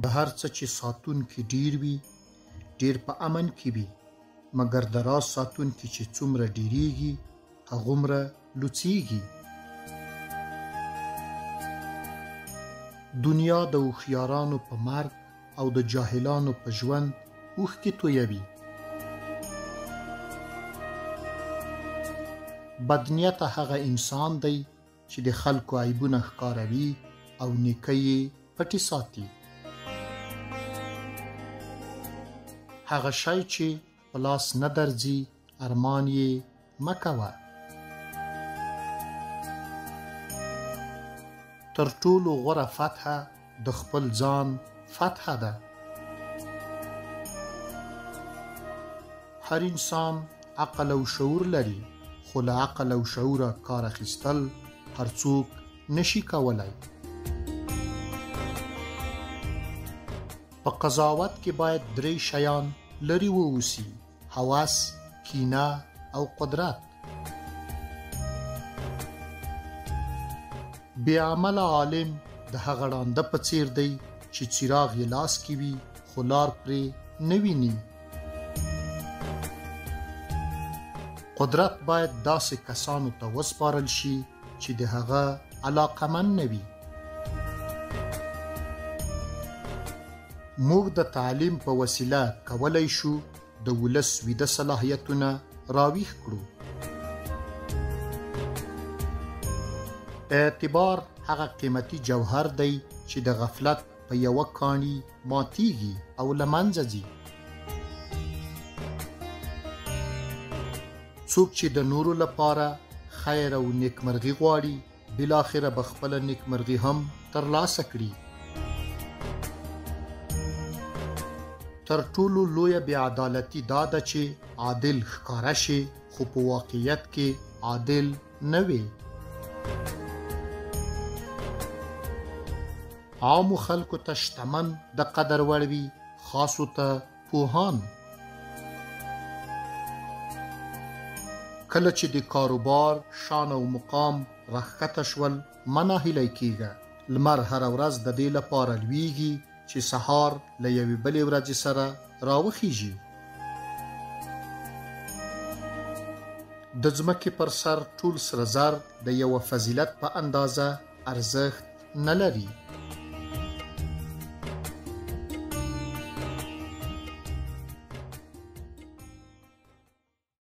د هر څه چې ساتونکي ډیر وي ډیر په امن کې وي، مګر د راز ساتونکي چې څومره ډیریږي هغومره لوڅیږي. دنیا د هوښیارانو په مرګ او د جاهلانو په ژوند اوښکې تویوي. بدنیته هغه انسان دی چې د خلکو عیبونه ښکاروي او نیکۍ یې پټې ساتي. هغه شی چې په لاس نه درځي ارمان یې مه کوه. تر ټولو غوره فتحه د خپل ځان فتحه ده. هر انسان عقل او شعور لري، خو له عقل او شعوره کار اخیستل هر څوک نشي کولای. په قضاوت کې باید 3 شیان لري واوسي: هوس، کینه او قدرت. بې عمله عالم د هغه ړانده په څیر دی چې څراغ یې لاس کې وي خو لار پرې نه ویني. قدرت باید داسې کسانو ته وسپارل شي چې د هغه علاقمند نه وي. موږ د تعلیم په وسیله کولی شو د ولس ویده صلاحیتونه راویښ کړو. اعتبار هغه قیمتي جوهر دی چې د غفلت په یوه کاڼي ماتیږي او له منځه ځي. څوک چې د نورو لپاره خیر او نیکمرغي غواړي بالاخره به خپله نیکمرغي هم ترلاسه کړي. تر ټولو لویه بېعدالتي دا ده چې عادل ښکاره شي خو په واقعیت کې عادل نه وي. عامو خلکو ته شتمن د قدر وړ وي، خاصو ته پوهان. کله چې د کاروبار شان او مقام راښکته شول مه ناهیلی کیږه. لمر هره ورځ د دې لپاره لویږي چې سهار له یوې بلې ورځې سره راوخیږي. د ځمکې پر سر ټول سره زر د یوه فضیلت په اندازه ارزښت نه لري.